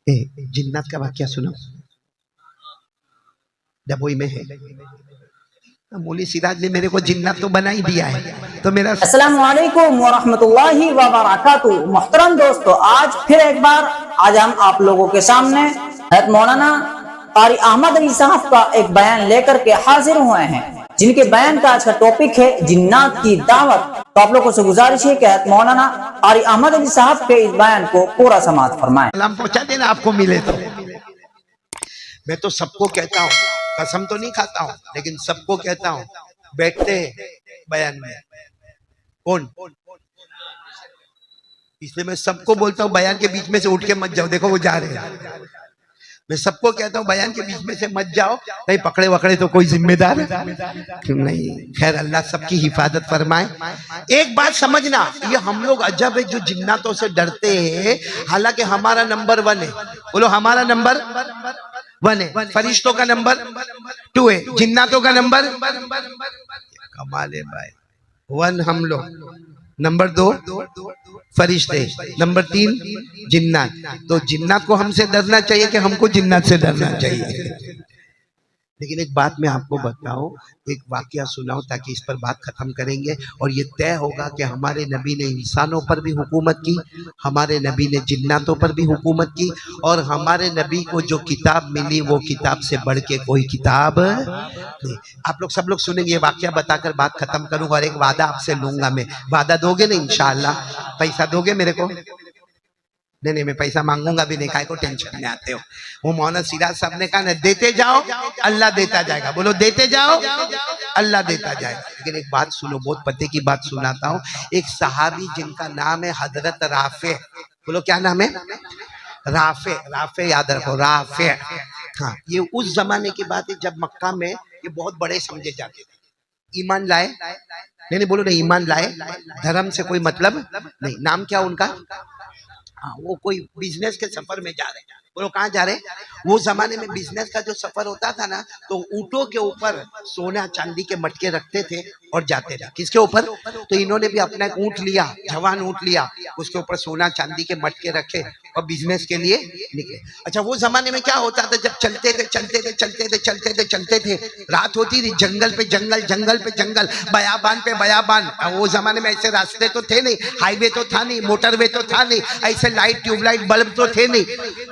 जिन्नात का वाक्य सुनो, डबोई में है। मौली सिराज ने मेरे को जिन्नात तो बना ही दिया है, तो मेरा अस्सलाम वालेकुम व रहमतुल्लाहि व बरकातुहू। मोहतरम दोस्तों, आज फिर एक बार आज हम आप लोगों के सामने हज़रत मौलाना कारी अहमद अली साहब का एक बयान लेकर के हाजिर हुए हैं, जिनके बयान का आज का टॉपिक है जिन्नात की दावत। तो आप लोगों से गुजारिश है कि हज़रत मौलाना कारी अहमद अली साहब के इस बयान को पूरा समाअत फरमाएं। सलाम पहुंचा देना आपको मिले तो। मैं तो सबको कहता हूँ, कसम तो नहीं खाता हूँ, लेकिन सबको कहता हूँ, बैठते बयान में कौन, इसलिए मैं सबको बोलता हूँ बयान के बीच में से उठ के मत जाओ। देखो वो जा रहे हैं। मैं सबको कहता हूँ बयान के बीच में से मत जाओ, कहीं पकड़े वकड़े तो कोई जिम्मेदार क्यों नहीं। खैर अल्लाह सबकी हिफाजत फरमाए। एक बात समझना, ये हम लोग अजब है जो जिन्नातों से डरते हैं, हालांकि हमारा नंबर 1 है। बोलो हमारा नंबर 1 है, फरिश्तों का नंबर 2 है, जिन्नातों का नंबर कमाल है भाई। 1 हम लोग, नंबर 2 फरिश्ते, नंबर 3 जिन्नात। तो जिन्नात को हमसे डरना चाहिए कि हमको जिन्नात से डरना चाहिए। लेकिन एक बात मैं आपको बताऊं, एक वाकया सुनाऊं ताकि इस पर बात खत्म करेंगे और ये तय होगा कि हमारे नबी ने इंसानों पर भी हुकूमत की, हमारे नबी ने जिन्नातों पर भी हुकूमत की, और हमारे नबी को जो किताब मिली वो किताब से बढ़ के कोई किताब नहीं। आप लोग सब लोग सुनेंगे, ये वाकया बताकर बात खत्म करूंगा और एक वादा आपसे लूंगा मैं। वादा दोगे ना इंशाअल्लाह? पैसा दोगे मेरे को? नहीं, मैं पैसा मांगूंगा भी नहीं, काय को टेंशन में आते हो। वो मौलाना सिराज साहब ने कहा ना, देते जाओ अल्लाह देता जाएगा। बोलो देते जाओ अल्लाह देता जाएगा। लेकिन एक बात सुनो, बहुत पते की बात सुनाता हूँ। एक सहाबी जिनका नाम है हजरत राफे, बोलो क्या नाम है? राफे, राफे याद रखो, राफे। हाँ, ये उस जमाने की बात है जब मक्का में ये बहुत बड़े समझे जाते थे। ईमान लाए, नहीं बोलो नहीं, ईमान लाए, धर्म से कोई मतलब नहीं। नाम क्या उनका? हाँ, वो कोई बिजनेस के सफर में जा रहे हैं। बोलो कहाँ जा रहे हैं? वो जमाने में बिजनेस का जो सफर होता था ना, तो ऊंटों के ऊपर सोना चांदी के मटके रखते थे और जाते थे। किसके ऊपर? तो इन्होंने भी अपना एक ऊंट लिया, जवान ऊंट लिया, उसके ऊपर सोना चांदी के मटके रखे और बिजनेस के लिए निकले। अच्छा, वो जमाने में क्या होता था, जब चलते थे, रात होती थी, जंगल पे जंगल, जंगल पे जंगल, बयाबान पे बयाबान। वो जमाने में ऐसे रास्ते तो थे नहीं, हाईवे तो था नहीं, मोटरवे तो था नहीं, ऐसे लाइट ट्यूबलाइट बल्ब तो थे नहीं।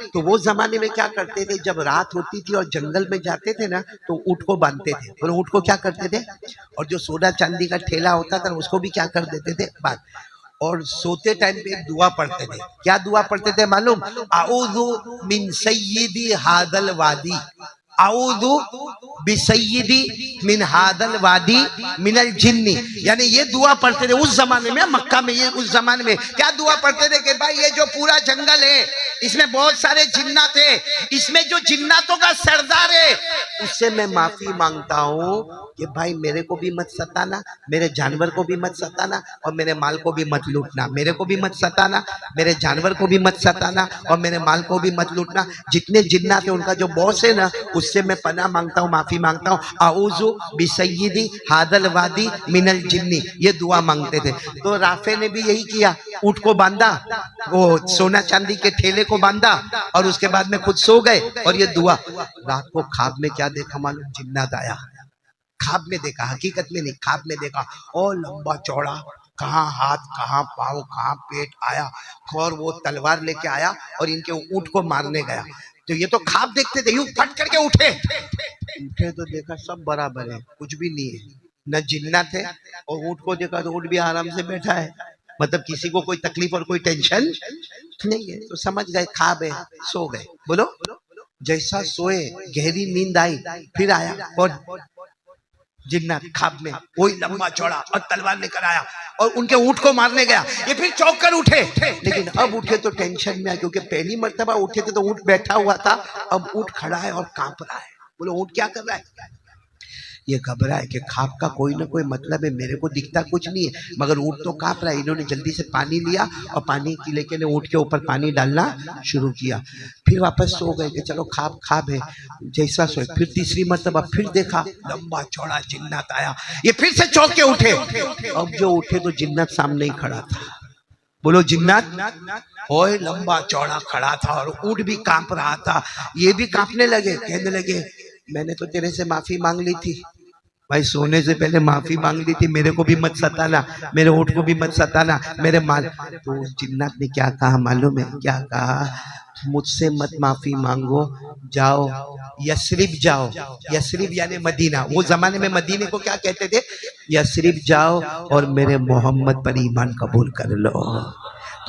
तो वो जमाने में क्या करते थे, जब रात होती थी और जंगल में जाते थे ना, तो ऊँट को बांधते थे। और ऊँट को क्या करते थे, और जो सोना चांदी का ठेला होता था उसको भी क्या कर देते थे, बांध। और सोते टाइम पे एक दुआ पढ़ते थे। क्या दुआ पढ़ते थे मालूम? आऊज़ु मिन सय्यिदी हादल वादी, आऊज़ु बिसय्यिदी मिन हादल वादी मिनल जिन्नी। यानी ये दुआ पढ़ते थे उस जमाने में, मक्का में। ये उस जमाने में क्या दुआ पढ़ते थे कि भाई ये जो पूरा जंगल है इसमें बहुत सारे जिन्नात है, इसमें जो जिन्नातों का सरदार है उससे मैं माफी मांगता हूँ कि भाई मेरे को भी मत सताना, मेरे जानवर को भी मत सताना, और मेरे माल को भी मत लूटना। मेरे को भी मत सताना, मेरे जानवर को भी मत सताना, और मेरे माल को भी मत लूटना। जितने जिन्नात है उनका जो बॉस है ना, उससे मैं पनाह मांगता हूँ, माफी मांगता हूँ। आऊज़ु बिसय्यिदी हादल वादी मिनल जिन्नी, ये दुआ मांगते थे। तो राफे ने भी यही किया, ऊँट को बांधा, वो सोना चांदी के ठेले को बांधा, और उसके बाद में खुद सो गए और ये दुआ। रात को ख्वाब में क्या देखा मालूम? जिन्नात आया। ख्वाब में देखा, हकीकत में नहीं, ख्वाब में देखा। और लंबा चौड़ा, कहाँ हाथ कहाँ पाँव कहाँ पेट आया, और वो तलवार लेके आया और इनके ऊँट को मारने गया। तो ये तो ख्वाब देखते थे, यूं फट करके उठे तो देखा सब बराबर है, कुछ भी नहीं है, न जिन्नात है। और ऊँट को देखा तो ऊँट भी आराम से बैठा है, मतलब किसी को कोई तकलीफ और कोई टेंशन नहीं है। तो समझ गए ख्वाब है, सो गए। बोलो जैसा सोए गहरी नींद आई, फिर आया और जिन्नात ख्वाब में वही लंबा चौड़ा और तलवार लेकर आया और उनके ऊँट को मारने गया। ये फिर चौंक कर उठे, लेकिन अब उठे तो टेंशन में आया, क्योंकि पहली मर्तबा उठे थे तो ऊँट बैठा हुआ था, अब ऊँट खड़ा है और कांप रहा है। बोलो ऊँट क्या कर रहा है? ये घबरा है कि ख्वाब का कोई ना कोई मतलब है, मेरे को दिखता कुछ नहीं है, मगर ऊँट तो कांप रहा है। इन्होंने जल्दी से पानी लिया और पानी की लेके ने ऊँट के ऊपर पानी डालना शुरू किया। फिर वापस सो गए कि चलो ख्वाब ख्वाब है, जैसा सोए। फिर तीसरी मर्तबा फिर देखा, लंबा चौड़ा जिन्नात आया। ये फिर से चौंक के उठे। अब जो उठे तो जिन्नात सामने ही खड़ा था। बोलो जिन्नात। ओए लंबा चौड़ा खड़ा था और ऊंट भी कांप रहा था। ये भी कांपने लगे, कहने लगे मैंने तो तेरे से माफी मांग ली थी भाई, सोने से पहले माफी मांग ली थी, मेरे को भी मत सताना, मेरे ऊँट को भी मत सताना, मेरे माल। तो जिन्नात ने क्या कहा मालूम है? क्या कहा? मुझसे मत माफी मांगो, जाओ यसरिब जाओ। यसरिब यानी मदीना। वो जमाने में मदीने को क्या कहते थे? यसरिब जाओ और मेरे मोहम्मद पर ईमान कबूल कर लो,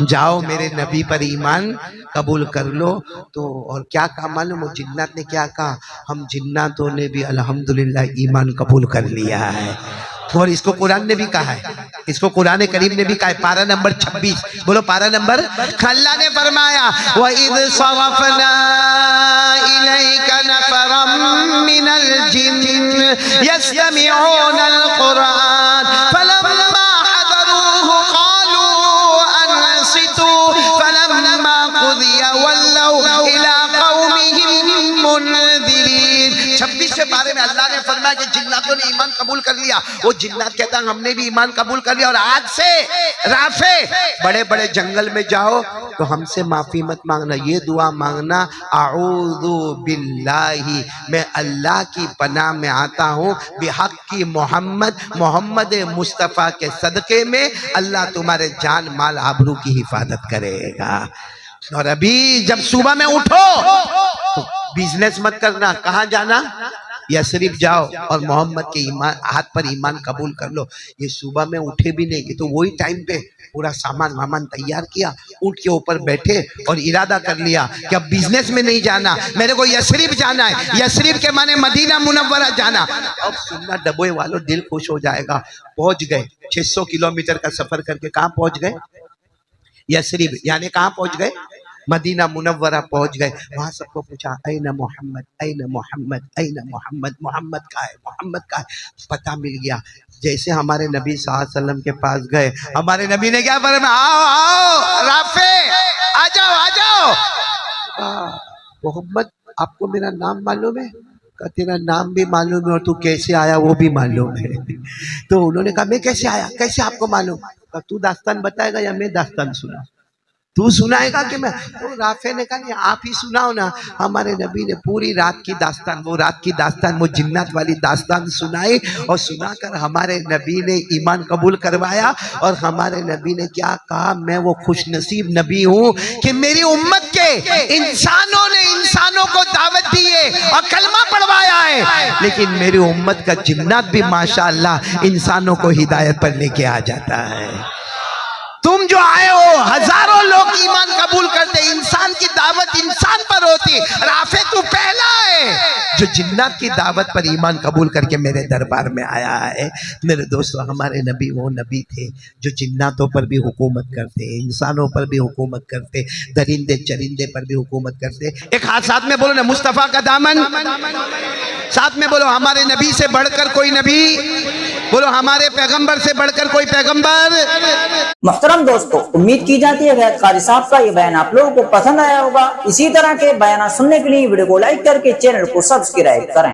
जाओ मेरे नबी पर ईमान कबूल कर लो। तो और क्या कहा मालूम? वो जिन्नात ने क्या कहा? हम जिन्नातों ने भी अल्हम्दुलिल्लाह ईमान कबूल कर लिया है। और इसको कुरान ने भी कहा है, इसको कुरान करीम ने भी कहा है, पारा नंबर 26। बोलो पारा नंबर। अल्लाह ने फरमाया वइद सरफना इलैका नफरम मिनल जिन्न यस्तमिऊनल कुरान फलम्मा हदरूहु क़ालू अनसितू फलम्मा क़ुदिया वल्लौ इला क़ौमिहिम मुनदिरीन। 26 से बारे में अल्लाह ने फरमाया कि जिन्नातों ने ईमान कबूल कर लिया। वो जिन्नात कहता है हमने भी ईमान कबूल कर लिया और आज से राफे बड़े बड़े जंगल में जाओ तो हमसे माफी मत मांगना, ये दुआ मांगना आऊज़ु बिल्लाही, मैं अल्लाह की पनाह में आता हूँ, बिहक की मोहम्मद मुस्तफ़ा के सदके में अल्लाह तुम्हारे जान माल आबरू की हिफाजत करेगा। और अभी जब सुबह में उठो तो बिजनेस मत करना, कहाँ जाना? यसरिब जाओ और मोहम्मद के ईमान हाथ पर ईमान कबूल कर लो। ये सुबह में उठे भी नहीं, तो वही टाइम पे पूरा सामान वामान तैयार किया, ऊंट के ऊपर बैठे और इरादा कर लिया कि अब बिजनेस में नहीं जाना, मेरे को यसरिब जाना है। यसरिब के माने मदीना मुनव्वरा जाना। अब सुनना डबोए वालों, दिल खुश हो जाएगा। पहुंच गए 600 किलोमीटर का सफर करके। कहाँ पहुंच गए? यसरिब यानी कहाँ पहुंच गए? मदीना मुनव्वरा पहुंच गए। वहां सबको पूछा ऐना मोहम्मद, ऐना मोहम्मद, ऐना मोहम्मद, मोहम्मद का है, मोहम्मद का है। पता मिल गया। जैसे हमारे नबी सल्लल्लाहु अलैहि वसल्लम के पास गए, हमारे नबी ने क्या फरमाया? आओ आओ राफे, आ जाओ आ जाओ। मोहम्मद आपको मेरा नाम मालूम है? का तेरा नाम भी मालूम है और तू कैसे आया वो भी मालूम है। तो उन्होंने कहा मैं कैसे आया, कैसे आपको मालूम? तू दास्तान बताएगा या मैं दास्तान सुना? तू सुनाएगा कि मैं? तो राफे ने कहा नहीं आप ही सुनाओ ना। हमारे नबी ने पूरी रात की दास्तान, वो रात की दास्तान, वो जिन्नात वाली दास्तान सुनाई और सुनाकर हमारे नबी ने ईमान कबूल करवाया। और हमारे नबी ने क्या कहा? मैं वो खुशनसीब नबी हूँ कि मेरी उम्मत के इंसानों ने इंसानों को दावत दी है और कलमा पढ़वाया है, लेकिन मेरी उम्मत का जिन्नात भी माशाअल्लाह इंसानों को हिदायत पर लेके आ जाता है। तुम जो आए हो हजारों लोग ईमान कबूल करते, इंसान की दावत इंसान पर होती। राफे तू पहला है जो जिन्नात की दावत पर ईमान कबूल करके मेरे दरबार में आया है। मेरे दोस्तों हमारे नबी वो नबी थे जो जिन्नातों पर भी हुकूमत करते, इंसानों पर भी हुकूमत करते, दरिंदे चरिंदे पर भी हुकूमत करते। एक हाथ साथ में बोलो ना, मुस्तफ़ा का दामन। साथ में बोलो हमारे नबी से बढ़कर कोई नबी, बोलो हमारे पैगंबर से बढ़कर कोई पैगंबर। मोहतरम दोस्तों, उम्मीद की जाती है कि कारी साहब का ये बयान आप लोगों को पसंद आया होगा। इसी तरह के बयान सुनने के लिए वीडियो को लाइक करके चैनल को सब्सक्राइब करें।